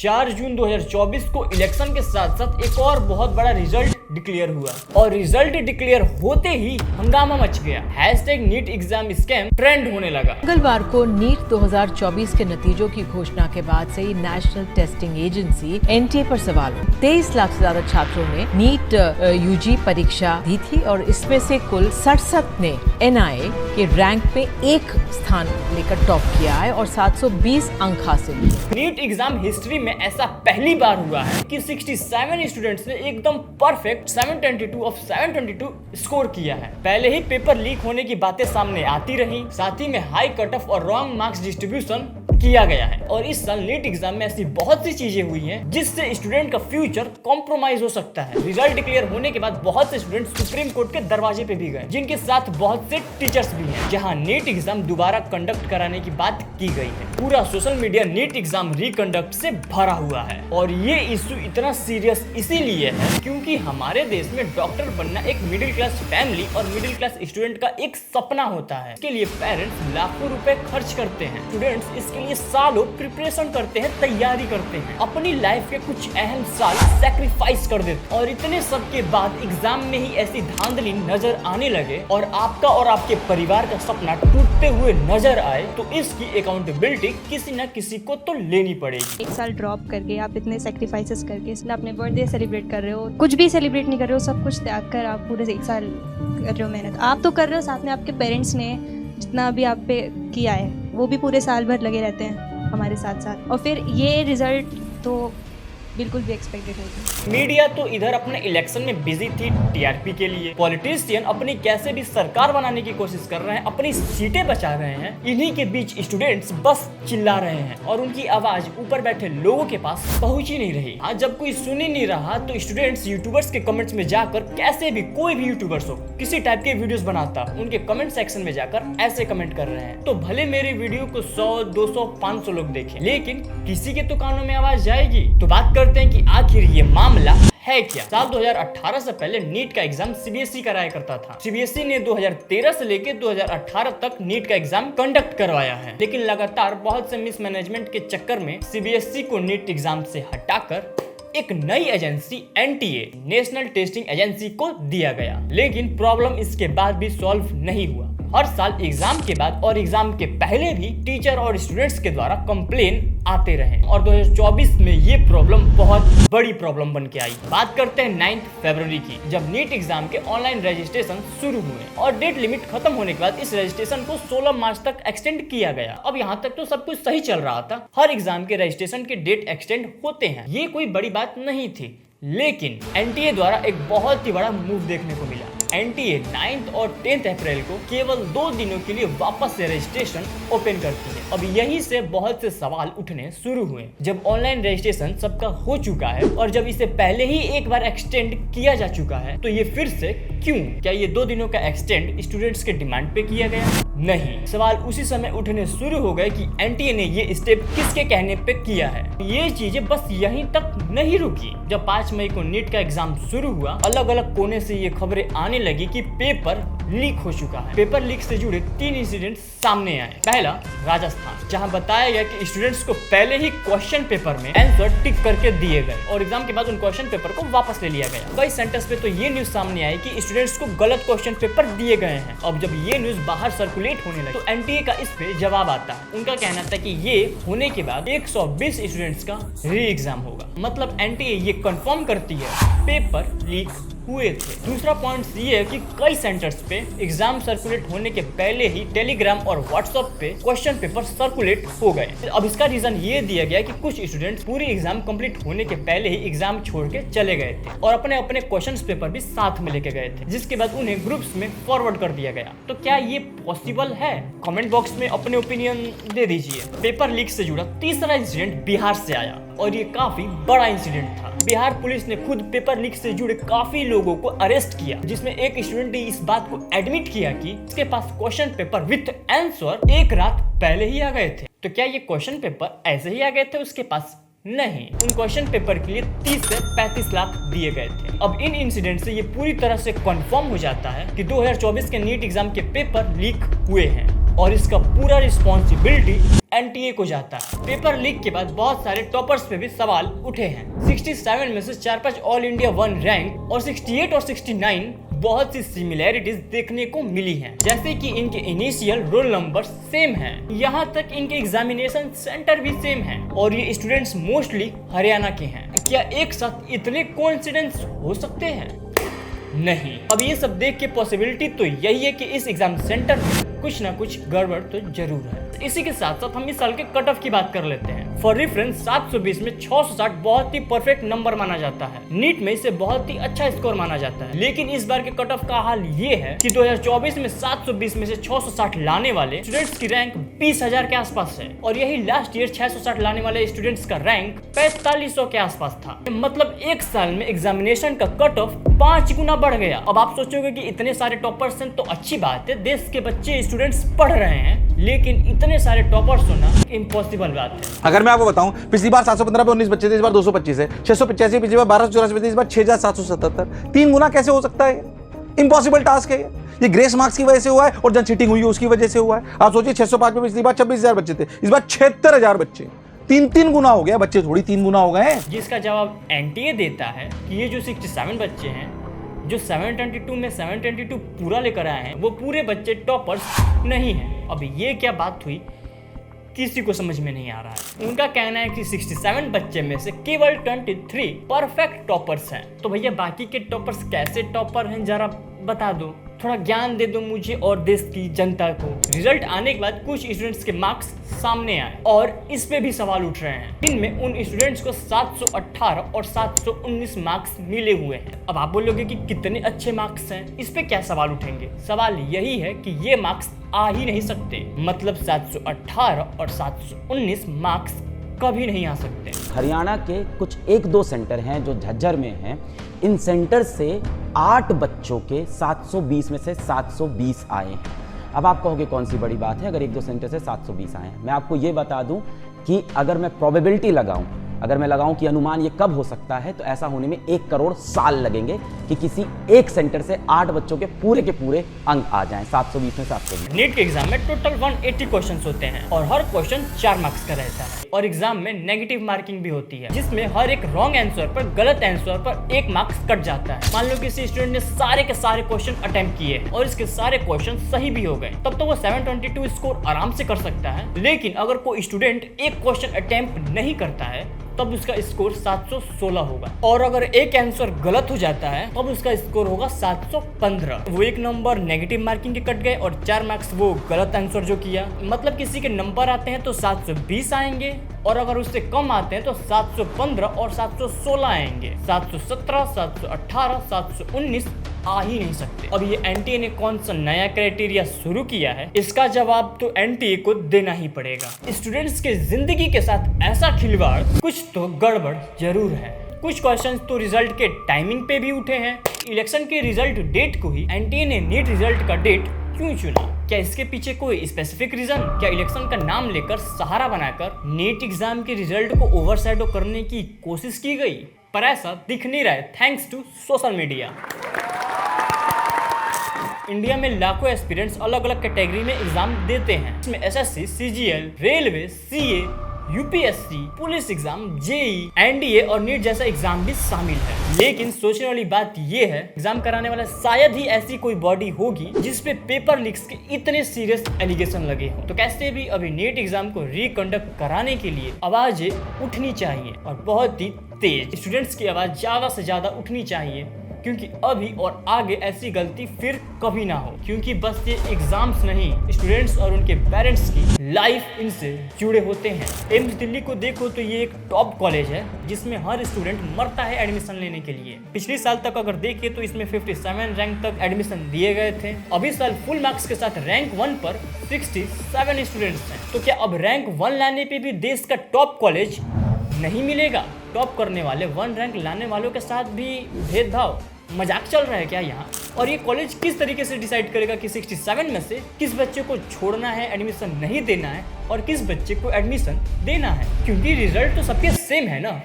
4 जून 2024 को इलेक्शन के साथ साथ एक और बहुत बड़ा रिजल्ट डिक्लेयर हुआ और रिजल्ट डिक्लेयर होते ही हंगामा मच गया। #नीट एग्जाम स्कैम ट्रेंड होने लगा। मंगलवार को नीट 2024 के नतीजों की घोषणा के बाद से ही नेशनल टेस्टिंग एजेंसी NTA पर सवाल। 23 लाख से ज्यादा छात्रों ने नीट UG परीक्षा दी थी और इसमें से कुल 67 ने NIA के रैंक पे एक स्थान लेकर टॉप किया है और 720 अंक हासिल किए। नीट एग्जाम हिस्ट्री में ऐसा पहली बार हुआ है कि 67 स्टूडेंट्स ने एकदम परफेक्ट 722 ऑफ 722 स्कोर किया है। पहले ही पेपर लीक होने की बातें सामने आती रही, साथ ही में हाई कट ऑफ और रॉन्ग मार्क्स डिस्ट्रीब्यूशन किया गया है और इस साल नीट एग्जाम में ऐसी बहुत सी चीजें हुई हैं जिससे स्टूडेंट का फ्यूचर कॉम्प्रोमाइज हो सकता है। रिजल्ट डिक्लेयर होने के बाद बहुत से स्टूडेंट सुप्रीम कोर्ट के दरवाजे पे भी गए, जिनके साथ बहुत से टीचर्स भी हैं, जहां नीट एग्जाम दोबारा कंडक्ट कराने की बात की गई है। पूरा social media NEET exam reconduct से भरा हुआ है और ये इशू इतना सीरियस इसीलिए है क्योंकि हमारे देश में डॉक्टर बनना एक मिडिल क्लास फैमिली और मिडिल क्लास स्टूडेंट का एक सपना होता है। इसके लिए पेरेंट्स लाखों रुपए खर्च करते हैं, स्टूडेंट्स इसके लिए सालों प्रिपरेशन करते हैं, तैयारी करते हैं, अपनी लाइफ के कुछ अहम साल सैक्रिफाइस कर देते हैं और इतने सब के बाद एग्जाम में ही ऐसी धांधली नजर आने लगे और आपका और आपके परिवार का सपना टूटते हुए नजर आए तो इसकी अकाउंटेबिलिटी किसी न किसी को तो लेनी पड़ेगी। एक साल ड्रॉप करके आप इतने सैक्रिफाइसेस करके इसलिए अपने बर्थडे सेलिब्रेट कर रहे हो, कुछ भी सेलिब्रेट नहीं कर रहे हो, सब कुछ त्याग कर आप पूरे एक साल कर रहे हो मेहनत। आप तो कर रहे हो, साथ में आपके पेरेंट्स ने जितना भी आप पे किया है वो भी पूरे साल भर लगे रहते हैं हमारे साथ साथ और फिर ये रिजल्ट तो बिल्कुल भी एक्सपेक्टेड होगी। मीडिया तो इधर अपने इलेक्शन में बिजी थी TRP के लिए, पॉलिटिशियन अपनी कैसे भी सरकार बनाने की कोशिश कर रहे हैं, अपनी सीटें बचा रहे हैं, इन्हीं के बीच स्टूडेंट्स बस चिल्ला रहे हैं और उनकी आवाज ऊपर बैठे लोगों के पास पहुंच ही नहीं रही। आज जब कोई सुन ही नहीं रहा तो स्टूडेंट्स यूट्यूबर्स के कमेंट्स में जाकर कैसे भी कोई भी यूट्यूबर्स हो किसी टाइप के वीडियोस बनाता उनके कमेंट सेक्शन में जाकर ऐसे कमेंट कर रहे हैं। तो भले मेरे वीडियो को 100, 200, 500 लोग देखें, लेकिन किसी के तो कानों में आवाज जाएगी। तो बात करते हैं कि आखिर ये मामला है क्या। साल 2018 से पहले नीट का एग्जाम CBSE कराया करता था। CBSE ने 2013 से लेकर 2018 तक नीट का एग्जाम कंडक्ट करवाया है, लेकिन लगातार बहुत से मिसमैनेजमेंट के चक्कर में CBSE को नीट एग्जाम से हटाकर एक नई agency NTA national testing agency को दिया गया। लेकिन प्रॉब्लम इसके बाद भी सॉल्व नहीं हुआ। हर साल एग्जाम के बाद और एग्जाम के पहले भी टीचर और स्टूडेंट्स के द्वारा कंप्लेन आते रहे और 2024 में ये प्रॉब्लम बहुत बड़ी प्रॉब्लम बन के आई। बात करते हैं 9 फरवरी की, जब नीट एग्जाम के ऑनलाइन रजिस्ट्रेशन शुरू हुए और डेट लिमिट खत्म होने के बाद इस रजिस्ट्रेशन को 16 मार्च तक एक्सटेंड किया गया। अब यहाँ तक तो सब कुछ सही चल रहा था, हर एग्जाम के रजिस्ट्रेशन के डेट एक्सटेंड होते हैं, ये कोई बड़ी बात नहीं थी। लेकिन NTA द्वारा एक बहुत ही बड़ा मूव देखने को मिला। NTA 9 और 10 अप्रैल को केवल 2 दिनों के लिए वापस से रजिस्ट्रेशन ओपन करती है। अब यहीं से बहुत से सवाल उठने शुरू हुए। जब ऑनलाइन रजिस्ट्रेशन सबका हो चुका है और जब इसे पहले ही एक बार एक्सटेंड किया जा चुका है तो ये फिर से क्यों? क्या ये 2 दिनों का एक्सटेंड स्टूडेंट्स के डिमांड पे किया गया? नहीं। सवाल उसी समय उठने शुरू हो गए कि NTA ने ये स्टेप किसके कहने पे किया है। ये चीजें बस यहीं तक नहीं रुकी। जब 5 मई को नीट का एग्जाम शुरू हुआ, अलग अलग कोने से ये खबरें आने लगी कि पेपर लीक हो चुका है। पेपर लीक से जुड़े 3 इंसिडेंट सामने आए। पहला राजस्थान, जहां बताया गया कि स्टूडेंट्स को पहले ही क्वेश्चन पेपर में आंसर टिक करके दिए गए और एग्जाम के बाद उन क्वेश्चन पेपर को वापस ले लिया गया। कई सेंटर्स पे तो ये न्यूज सामने आई कि स्टूडेंट्स को गलत क्वेश्चन पेपर दिए गए हैं। अब जब ये न्यूज बाहर सर्कुलेट होने लगी तो NTA का इस पे जवाब आता है। उनका कहना था कि ये होने के बाद 120 स्टूडेंट्स का री एग्जाम होगा। मतलब NTA ये कंफर्म करती है पेपर लीक हुए थे। दूसरा पॉइंट ये है कि कई सेंटर्स पे एग्जाम सर्कुलेट होने के पहले ही टेलीग्राम और व्हाट्सएप पे क्वेश्चन पेपर सर्कुलेट हो गए। अब इसका रीजन ये दिया गया कि कुछ स्टूडेंट्स पूरी एग्जाम कंप्लीट होने के पहले ही एग्जाम छोड़ के चले गए थे और अपने अपने क्वेश्चन पेपर भी साथ में लेके गए थे, जिसके बाद उन्हें ग्रुप्स में फॉरवर्ड कर दिया गया। तो क्या ये पॉसिबल है? कमेंट बॉक्स में अपने ओपिनियन दे दीजिए। पेपर लीक से जुड़ा तीसरा इंसिडेंट बिहार से आया और ये काफी बड़ा इंसिडेंट था। बिहार पुलिस ने खुद पेपर लीक से जुड़े काफी लोगों को अरेस्ट किया, जिसमें एक स्टूडेंट ने इस बात को एडमिट किया कि उसके पास क्वेश्चन पेपर विथ आंसर एक रात पहले ही आ गए थे। तो क्या ये क्वेश्चन पेपर ऐसे ही आ गए थे उसके पास? नहीं, उन क्वेश्चन पेपर के लिए 30 से 35 लाख दिए गए थे। अब इन इंसिडेंट से ये पूरी तरह से कंफर्म हो जाता है कि 2024 के नीट एग्जाम के पेपर लीक हुए हैं। और इसका पूरा रिस्पॉन्सिबिलिटी एनटीए को जाता है। पेपर लीक के बाद बहुत सारे टॉपर्स पे भी सवाल उठे हैं। 67 में से 4-5 ऑल इंडिया 1 रैंक और 68 और 69 बहुत सी सिमिलैरिटीज देखने को मिली हैं, जैसे कि इनके इनिशियल रोल नंबर सेम हैं, यहाँ तक इनके एग्जामिनेशन सेंटर भी सेम हैं और ये स्टूडेंट्स मोस्टली हरियाणा के हैं। क्या एक साथ इतने कोइंसिडेंस हो सकते हैं? नहीं। अब ये सब देख के पॉसिबिलिटी तो यही है कि इस एग्जाम सेंटर में कुछ ना कुछ गड़बड़ तो जरूर है। इसी के साथ साथ हम इस साल के कट ऑफ की बात कर लेते हैं। फॉर रेफरेंस 720 में 660 बहुत ही परफेक्ट नंबर माना जाता है। नीट में इसे बहुत ही अच्छा स्कोर माना जाता है। लेकिन इस बार के कट ऑफ का हाल ये है कि 2024 में 720 में से 660 लाने वाले स्टूडेंट्स की रैंक 20,000 के आसपास है और यही लास्ट ईयर 660 लाने वाले स्टूडेंट्स का रैंक 4500 के आसपास था। मतलब एक साल में एग्जामिनेशन का कट ऑफ 5 गुना बढ़ गया। अब आप सोचोगे कि इतने सारे टॉपर्स हैं तो अच्छी बात है, देश के बच्चे स्टूडेंट्स पढ़ रहे हैं, लेकिन इतने सारे टॉपर्स होना इम्पॉसिबल बात है। अगर मैं आपको बताऊं, पिछली बार 715 पे 19 बच्चे थे, इस बार 225 है। 685 पिछली बार 1284 थे, इस बार 6777। 3 गुना कैसे हो सकता है? इम्पॉसिबल टास्क है ये ग्रेस मार्क्स की वजह से हुआ है और जन चीटिंग हुई है उसकी वजह से हुआ है। आप सोचिए 605 में पिछली बार 26,000 बच्चे थे, इस बार 76,000 बच्चे। 3 गुना हो गया, बच्चे थोड़ी 3 गुना हो गए। जिसका जवाब एनटीए देता है कि ये जो 67 बच्चे हैं, जो 722 में 722 पूरा लेकर आए हैं, वो पूरे बच्चे टॉपर्स नहीं हैं। अब ये क्या बात हुई, किसी को समझ में नहीं आ रहा है। उनका कहना है कि 67 बच्चे में से केवल 23 परफेक्ट टॉपर्स हैं। तो भैया बाकी के टॉपर्स कैसे टॉपर हैं, जरा बता दो, थोड़ा ज्ञान दे दो मुझे और देश की जनता को। रिजल्ट आने के बाद कुछ स्टूडेंट्स के मार्क्स सामने आए और इस पे भी सवाल उठ रहे हैं। इनमें उन स्टूडेंट्स को 718 और 719 मार्क्स मिले हुए हैं। अब आप बोलोगे कि कितने अच्छे मार्क्स हैं, इस पे क्या सवाल उठेंगे? सवाल यही है कि ये मार्क्स आ ही नहीं सकते। मतलब 718 और 719 मार्क्स कभी नहीं आ सकते। हरियाणा के कुछ 1-2 सेंटर हैं जो झज्जर में हैं। इन सेंटर से 8 बच्चों के 720 में से 720 आए हैं। अब आप कहोगे कौन सी बड़ी बात है अगर 1-2 सेंटर से 720 आए हैं। मैं आपको ये बता दूं कि अगर मैं प्रोबेबिलिटी लगाऊं, अगर मैं लगाऊं कि अनुमान ये कब हो सकता है, तो ऐसा होने में 1 करोड़ साल लगेंगे कि किसी एक सेंटर से 8 बच्चों के पूरे अंक आ जाएं 720 में 720। नीट के एग्जाम में टोटल 180 क्वेश्चंस होते हैं और हर क्वेश्चन 4 मार्क्स का रहता है और एग्जाम में नेगेटिव मार्किंग भी होती है, जिसमें हर एक रॉन्ग आंसर पर, गलत आंसर पर 1 मार्क्स कट जाता है। मान लो किसी स्टूडेंट ने सारे के सारे क्वेश्चन अटेम्प्ट किए और इसके सारे क्वेश्चन सही भी हो गए, तब तो वो 722 स्कोर आराम से कर सकता है। लेकिन अगर कोई स्टूडेंट एक क्वेश्चन अटेम्प्ट नहीं करता है तब उसका स्कोर 716 होगा और अगर एक आंसर गलत हो जाता है तब उसका स्कोर होगा 715। वो 1 नंबर नेगेटिव मार्किंग के कट गए और 4 मार्क्स वो गलत आंसर जो किया। मतलब किसी के नंबर आते हैं तो 720 आएंगे और अगर उससे कम आते हैं तो 715 और 716 आएंगे। 717, 718, 719 आ ही नहीं सकते। अब ये एनटीए ने कौन सा नया क्राइटेरिया शुरू किया है, इसका जवाब तो एनटीए को देना ही पड़ेगा। स्टूडेंट्स के जिंदगी के साथ ऐसा खिलवाड़, कुछ तो गड़बड़ जरूर है। कुछ क्वेश्चंस तो रिजल्ट के टाइमिंग पे भी उठे हैं। इलेक्शन के रिजल्ट डेट को ही एनटीए ने नीट रिजल्ट का डेट क्यों चुना? क्या इसके पीछे कोई स्पेसिफिक रीजन? क्या इलेक्शन का नाम लेकर सहारा बनाकर नीट एग्जाम के रिजल्ट को ओवरशैडो करने की कोशिश की गई? पर ऐसा दिख नहीं रहा है, thanks to social media. India में लाखों एस्पिरेंट्स अलग अलग कैटेगरी में एग्जाम देते हैं। इसमें SSC, CGL, railway, CA, UPSC, police exam, JE, NDA और नीट जैसा एग्जाम भी शामिल है। लेकिन सोचने वाली बात यह है, एग्जाम कराने वाला शायद ही ऐसी कोई बॉडी होगी जिसपे पेपर लीक्स के इतने सीरियस एलिगेशन लगे हो। तो कैसे भी अभी नीट एग्जाम को रिकंडक्ट कराने के लिए आवाजें उठनी चाहिए और बहुत ही तेज। स्टूडेंट्स की आवाज ज्यादा से ज्यादा उठनी चाहिए क्योंकि अभी और आगे ऐसी गलती फिर कभी ना हो। क्योंकि बस ये एग्जाम्स नहीं, स्टूडेंट्स और उनके पेरेंट्स की लाइफ इनसे जुड़े होते हैं। एम्स दिल्ली को देखो तो ये एक टॉप कॉलेज है जिसमें हर स्टूडेंट मरता है एडमिशन लेने के लिए। पिछले साल तक अगर देखें तो इसमें 57 रैंक तक एडमिशन दिए गए थे। अभी साल फुल मार्क्स के साथ रैंक 1 पर 67 स्टूडेंट्स हैं। तो क्या अब रैंक 1 लाने पे भी देश का टॉप कॉलेज नहीं मिलेगा? टॉप करने वाले 1 रैंक लाने वालों के साथ भी भेदभाव, मजाक चल रहा है क्या यहाँ? और ये कॉलेज किस तरीके से डिसाइड करेगा कि 67 में से किस बच्चे को छोड़ना है, एडमिशन नहीं देना है और किस बच्चे को एडमिशन देना है? क्योंकि रिजल्ट तो सबके सेम है ना।